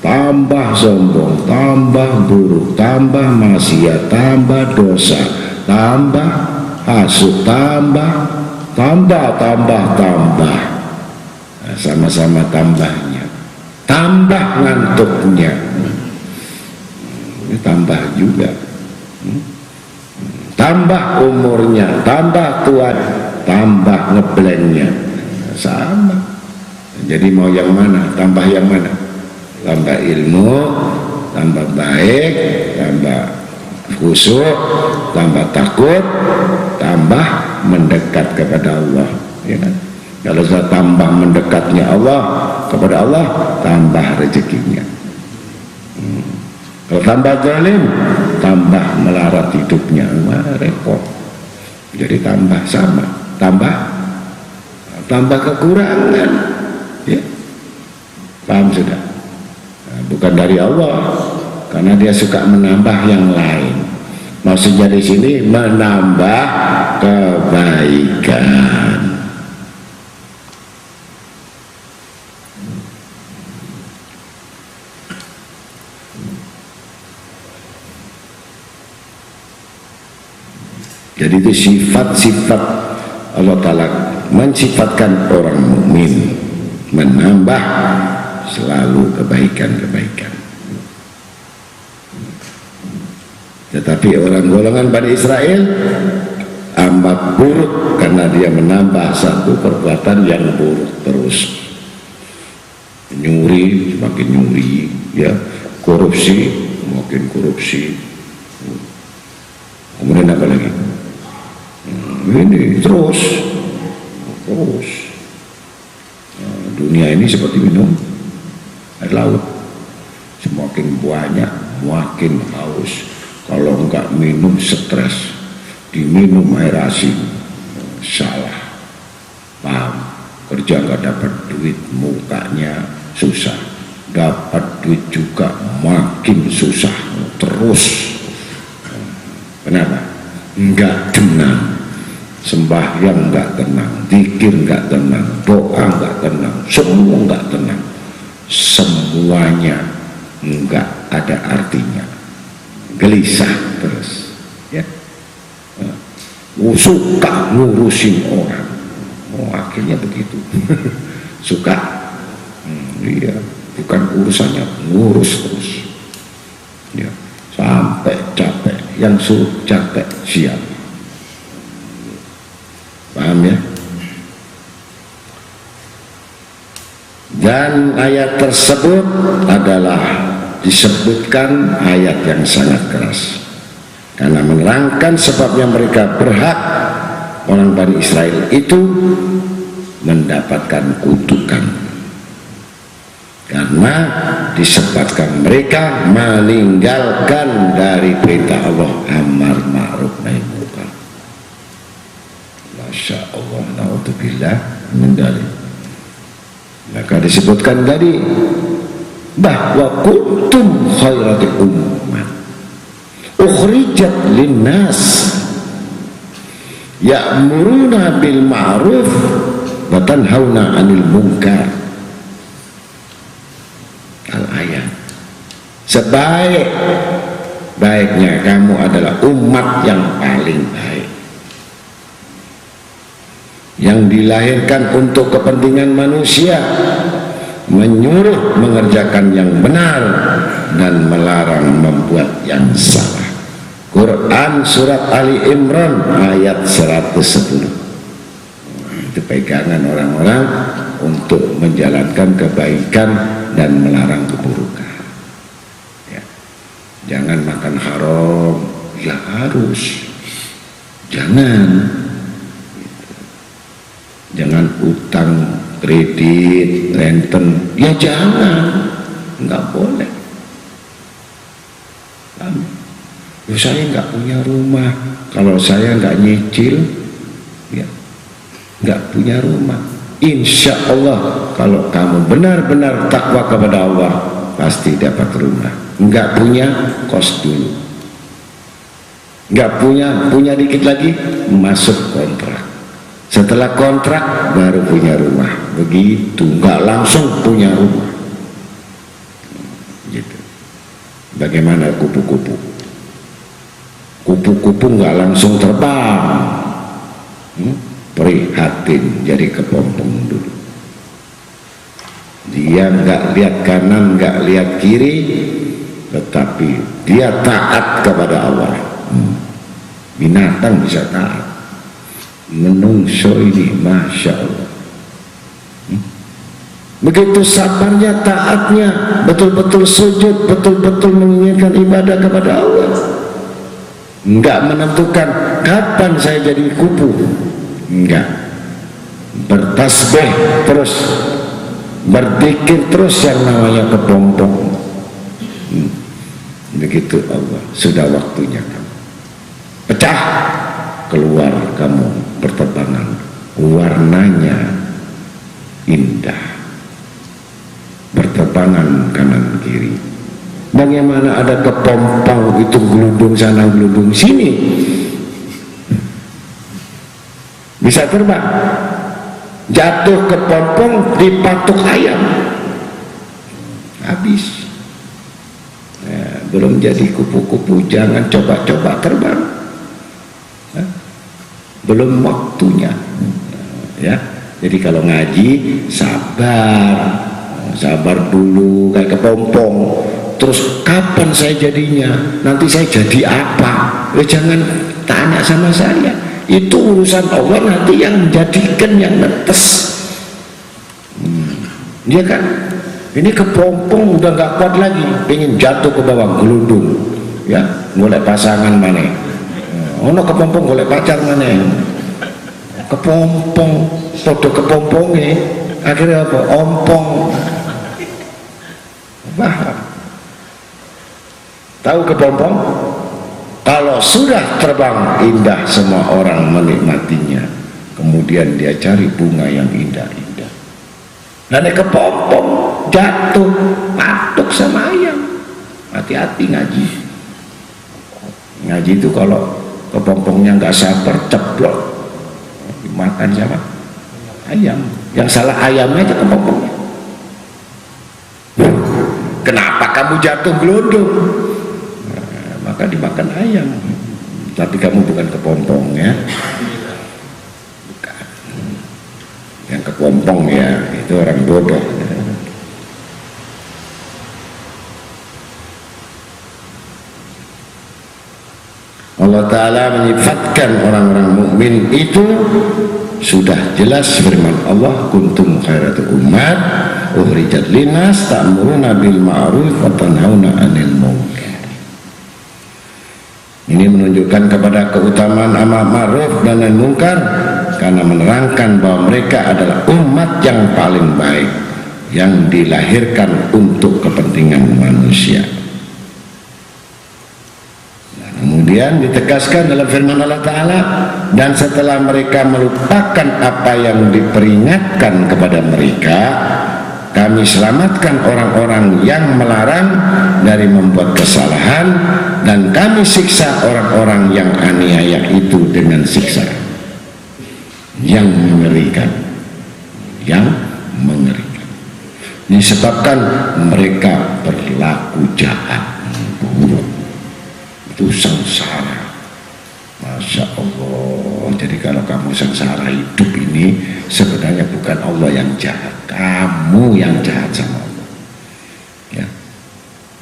tambah sombong, tambah buruk, tambah maksiat, tambah dosa, tambah hasut, tambah, nah, sama-sama tambahnya, tambah ngantuknya, ini tambah juga, tambah umurnya, tambah tua, tambah ngeblengnya, sama. Jadi mau yang mana? Tambah yang mana? Tambah ilmu, tambah baik, tambah khusyuk, tambah takut, tambah mendekat kepada Allah, ya kan? Kalau sudah tambah mendekatnya Allah kepada Allah, tambah rezekinya. Kalau tambah zalim, tambah melarat hidupnya, repot. Jadi tambah sama, tambah kekurangan, ya. Paham sudah? Nah, bukan dari Allah, karena dia suka menambah yang lain. Maksudnya di sini menambah kebaikan. Jadi itu sifat-sifat Allah Ta'ala mensifatkan orang mukmin, menambah selalu kebaikan-kebaikan. Tetapi orang golongan Bani Israel amat buruk karena dia menambah satu perbuatan yang buruk terus. Nyuri semakin nyuri, ya, korupsi makin korupsi. Kemudian apa lagi? Ini terus. Nah, dunia ini seperti minum air laut, semakin banyak makin haus. Kalau enggak minum stres, diminum air asin, salah paham. Kerja enggak dapat duit, mukanya susah, dapat duit juga makin susah terus. Kenapa? Enggak tenang, sembahyang enggak tenang, zikir enggak tenang, doa enggak tenang, semua enggak tenang, semuanya enggak ada artinya, gelisah terus, ya. Suka ngurusin orang, akhirnya begitu. Suka, iya, bukan urusannya, ngurus terus, ya, sampai capek. Yang suruh capek siap, paham ya? Dan ayat tersebut adalah disebutkan ayat yang sangat keras karena menerangkan sebabnya mereka berhak, orang Bani Israel itu mendapatkan kutukan karena disebabkan mereka meninggalkan dari perintah Allah, amar ma'ruf nahi munkar. Masya Allah, naudzubillah min dzalik. Maka disebutkan tadi bahwa kuntum khairati ummah ukhrijat linnas ya'muruna bil ma'ruf wa tanhauna 'anil munkar. Al-ayat, sebaik-baiknya kamu adalah umat yang paling baik, yang dilahirkan untuk kepentingan manusia, menyuruh mengerjakan yang benar dan melarang membuat yang salah. Quran surat Ali Imran ayat 110. Itu pegangan orang-orang untuk menjalankan kebaikan dan melarang keburukan, ya. Jangan makan haram, ya harus, jangan utang kredit renten, ya jangan, nggak boleh. Ya, saya nggak punya rumah, kalau saya nggak nyicil, ya nggak punya rumah. Insya Allah kalau kamu benar-benar takwa kepada Allah pasti dapat rumah. Nggak punya, kos dulu. Nggak punya dikit lagi, masuk kontrak. Setelah kontrak baru punya rumah. Begitu, nggak langsung punya rumah. Gitu. Bagaimana kupu-kupu? Kupu-kupu nggak langsung terbang. Prihatin, jadi kepompong dulu. Dia nggak lihat kanan, nggak lihat kiri, tetapi dia taat kepada Allah. Binatang bisa taat, menungso ini Masya Allah. Begitu sabarnya, taatnya, betul-betul sujud, betul-betul menginginkan ibadah kepada Allah. Nggak menentukan kapan saya jadi kupu, enggak, bertasbih terus, berzikir terus yang namanya kepompong. Begitu Allah, sudah waktunya kamu pecah, keluar kamu berterbangan, warnanya indah, berterbangan kanan kiri. Bagaimana ada kepompong itu gelundung sana gelundung sini, bisa terbang, jatuh ke pompong dipatuk ayam, habis. Belum jadi kupu-kupu, jangan coba-coba terbang. belum waktunya. Ya, jadi kalau ngaji sabar dulu kayak kepompong. Terus kapan saya jadinya? Nanti saya jadi apa? Jangan tanya sama saya. Itu urusan Allah, nanti yang menjadikan, yang netes. Dia kan ini kepompong udah nggak kuat lagi, pengen jatuh ke bawah gelundung. Ya, golek pasangan mana? Ono kepompong golek pacar mana? Kepompong, podo kepompongnya akhirnya apa? Ompong. Paham? Tahu kepompong? Kalau sudah terbang indah, semua orang menikmatinya. Kemudian dia cari bunga yang indah-indah. Dan kepompong jatuh, patuk sama ayam. Hati-hati ngaji. Ngaji itu kalau kepompongnya nggak sabar, ceplok, dimakan sama ayam. Yang salah ayamnya aja kepompongnya. Kenapa kamu jatuh gelundung? Maka dimakan ayam. Tapi kamu bukan kepompong ya. Bukan. Yang kepompong ya itu orang bodoh. Allah Ta'ala menyifatkan orang-orang mukmin itu sudah jelas firman Allah, kuntum khairatu ummat ukhrijat linnas ta'muruna bil ma'ruf wa tanhauna 'anil munkar. Ini menunjukkan kepada keutamaan amar ma'ruf dan nahi munkar, karena menerangkan bahwa mereka adalah umat yang paling baik yang dilahirkan untuk kepentingan manusia. Kemudian ditegaskan dalam firman Allah Ta'ala, dan setelah mereka melupakan apa yang diperingatkan kepada mereka, kami selamatkan orang-orang yang melarang dari membuat kesalahan, dan kami siksa orang-orang yang aniaya itu dengan siksa yang mengerikan. Disebabkan mereka berlaku jahat, buruk. Itu sengsara. Masya Allah. Jadi kalau kamu sengsara hidup ini, sebenarnya bukan Allah yang jahat, kamu yang jahat sama Allah ya.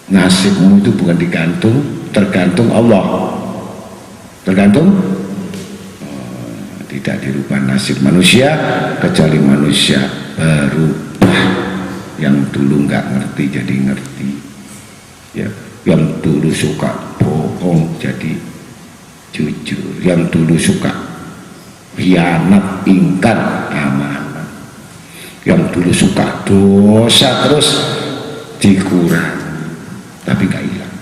Nasibmu itu bukan tergantung Allah. Tergantung tidak dirubah nasib manusia, kecuali manusia berubah. Yang dulu nggak ngerti jadi ngerti ya. Yang dulu suka bohong jadi jujur, yang dulu suka khianat, ingkar amanah, yang dulu suka dosa terus dikurang, tapi gak hilang,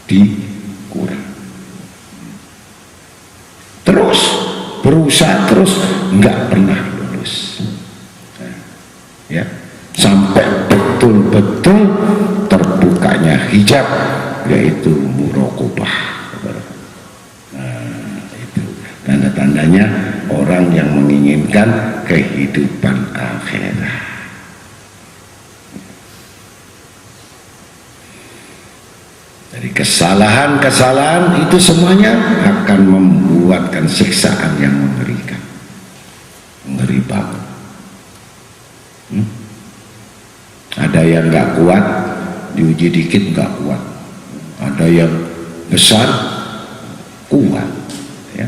dikurang, terus berusaha terus nggak pernah lulus ya, sampai betul-betul terbukanya hijab, yaitu muraqabah. Nah, itu tanda-tandanya orang yang menginginkan kehidupan akhirat. Dari kesalahan-kesalahan itu semuanya akan membuatkan siksaan yang mengerikan, ngeri banget. Ada yang nggak kuat, diuji dikit nggak kuat. Ada yang besar, kuat ya.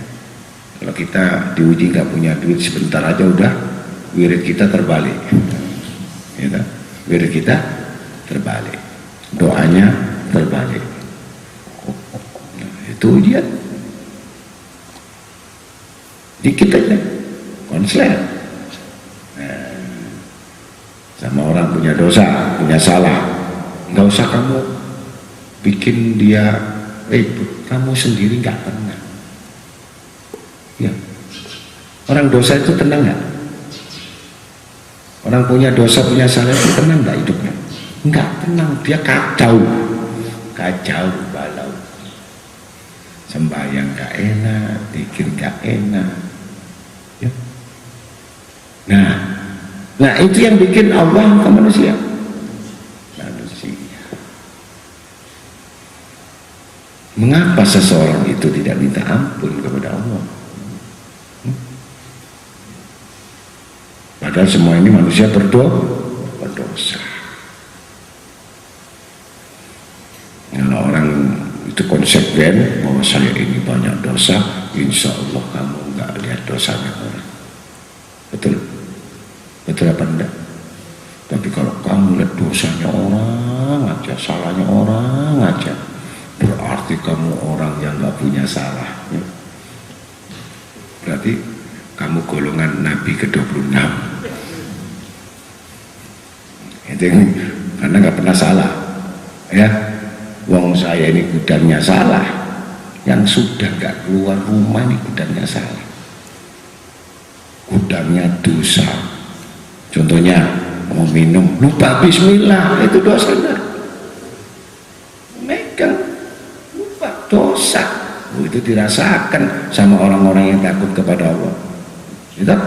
Kalau kita diuji nggak punya duit, sebentar aja udah wirid kita terbalik ya, wirid kita terbalik, doanya terbalik. Itu ujian dikit aja konslet. Sama orang punya dosa, punya salah, nggak usah kamu bikin dia ribut, kamu sendiri nggak tenang ya. Orang dosa itu tenang nggak? Orang punya dosa, punya salah itu tenang nggak hidupnya? Nggak tenang, dia kacau balau, sembahyang nggak enak, zikir nggak enak ya. Nah itu yang bikin Allah ke manusia. Mengapa seseorang itu tidak minta ampun kepada Allah? Padahal semua ini manusia berdosa. Kalau orang itu konsekuen bahwa saya ini banyak dosa, insya Allah kamu nggak lihat dosanya orang. Betul? Betul apa enggak? Tapi kalau kamu lihat dosanya orang aja, salahnya orang aja, berarti kamu orang yang nggak punya salah. Berarti kamu golongan Nabi ke-26. Itu karena nggak pernah salah, ya. Wong saya ini gudangnya salah, yang sudah nggak keluar rumah ini gudangnya salah, gudangnya dosa. Contohnya mau minum lupa bismillah, itu dosa enggak? Megang lupa dosa, itu dirasakan sama orang-orang yang takut kepada Allah. Kita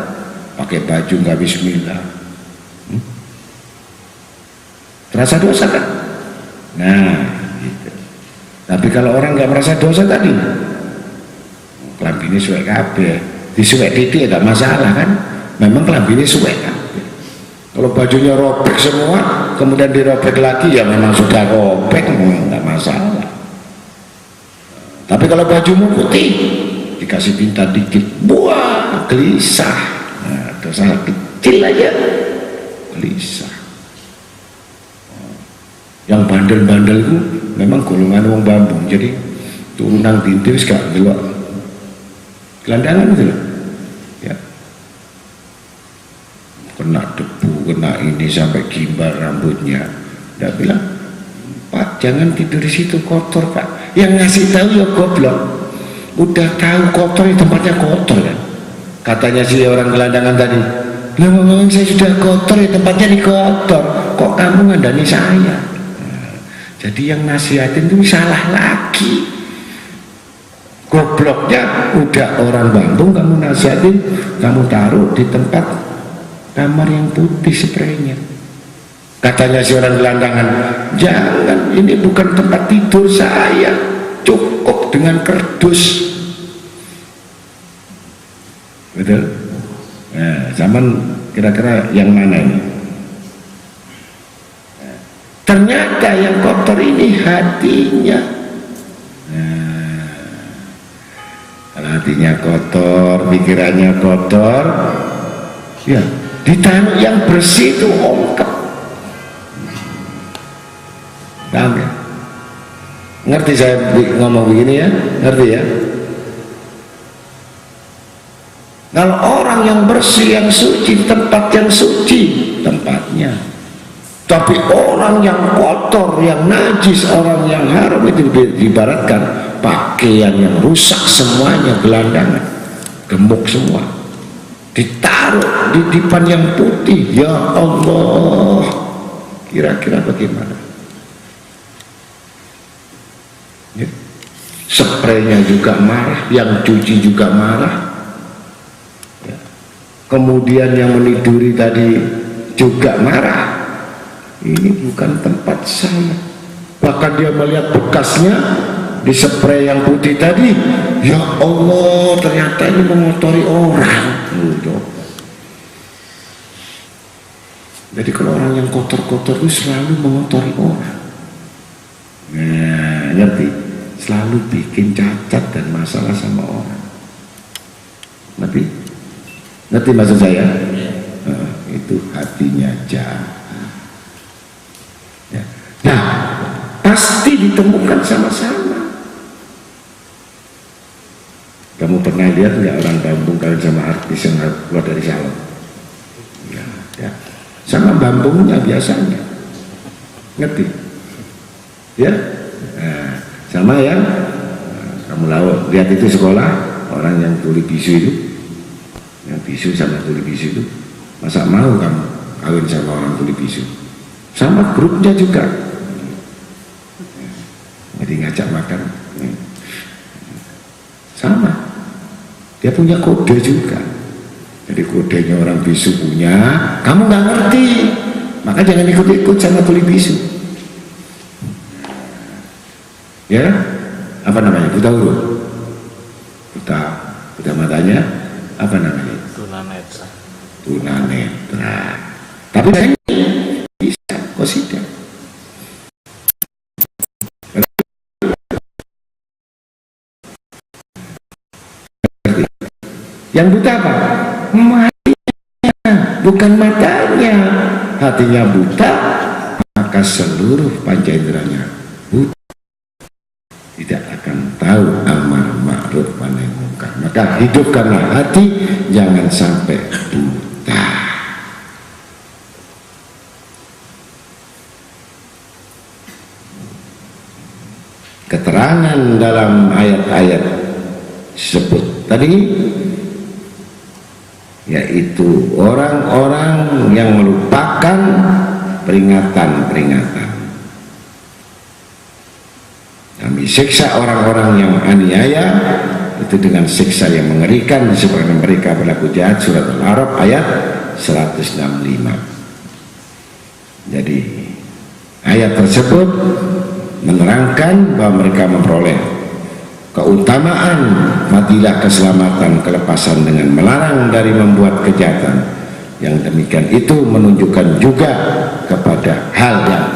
pakai baju nggak bismillah, terasa dosa kan? Nah gitu. Tapi kalau orang nggak merasa dosa tadi, kelambine suwek kabeh, disuwek titik ya gak masalah kan? Memang kelambine suwek kabeh. Kalau bajunya robek semua, kemudian dirobek lagi, ya memang sudah robek, nggak masalah. Tapi kalau bajumu putih, dikasih tinta dikit, buah, gelisah. Nah, dosa kecil aja, gelisah. Yang bandel-bandel itu memang golongan wong bambu, jadi turunan binti wis gak delok gelandangan itu loh, ya. Kena debu, kena ini sampai gimbal rambutnya. Nggak bilang, Pak jangan tidur di situ, kotor Pak. Yang ngasih tahu ya goblok, udah tahu kotor, tempatnya kotor kan. Katanya si orang gelandangan tadi, lah memang saya sudah kotor, tempatnya di kotor, kok kamu ngandani saya? Jadi yang nasihatin itu salah lagi. Gobloknya udah orang Bandung, kamu nasihatin, kamu taruh di tempat kamar yang putih spraynya. Katanya si orang gelandangan, jangan, ini bukan tempat tidur saya, cukup dengan kerdus. Betul? Nah, zaman kira-kira yang mana ini? Ternyata yang kotor ini hatinya. Nah, kalau hatinya kotor, pikirannya kotor, ya ditaruh yang bersih itu ongkep. Paham ya? Ngerti saya ngomong begini ya? Ngerti ya? Kalau orang yang bersih, yang suci, tempat yang suci tempatnya. Tapi orang yang kotor, yang najis, orang yang haram itu diibaratkan pakaian yang rusak semuanya, gelandangan, gemuk semua, ditaruh di dipan yang putih. Ya Allah, kira-kira bagaimana? Ya. Spraynya juga marah, yang cuci juga marah, ya. Kemudian yang meniduri tadi juga marah. Ini bukan tempat saya. Bahkan dia melihat bekasnya di spray yang putih tadi. Ya Allah, ternyata ini mengotori orang. Jadi kalau orang yang kotor-kotor itu selalu mengotori orang. Nah, ngerti? Selalu bikin cacat dan masalah sama orang. Ngerti? Ngerti maksud saya? Nah, itu hatinya jahat. Nah, pasti ditemukan sama-sama. Kamu pernah lihat nggak orang Bambung kalian sama artis yang keluar dari salon? Ya, ya. Sama Bambungnya biasanya, ngerti? Ya, nah, sama ya. Nah, kamu lihat itu sekolah orang yang tuli bisu itu, yang bisu sama tuli bisu itu, masa mau kamu kawin sama orang tuli bisu? Sama grupnya juga. Jadi ngajak makan sama, dia punya kode juga. Jadi kodenya orang bisu punya, kamu nggak ngerti, maka jangan ikut-ikut sama tuli bisu. Ya, apa namanya? Buta huruf, buta matanya, apa namanya? tunanetra. Tapi saya bisa kosida. Yang buta apa? Hatinya, bukan matanya. Hatinya buta, maka seluruh panca inderanya buta, tidak akan tahu amar ma'ruf nahi munkar. Maka hidupkanlah hati, jangan sampai buta. Keterangan dalam ayat-ayat disebut tadi, yaitu orang-orang yang melupakan peringatan-peringatan. Kami siksa orang-orang yang aniaya itu dengan siksa yang mengerikan disebabkan mereka berlaku jahat. Surat Al-A'raf ayat 165. Jadi ayat tersebut menerangkan bahwa mereka memperoleh keutamaan, fadilah, keselamatan, kelepasan dengan melarang dari membuat kejahatan. Yang demikian itu menunjukkan juga kepada hal yang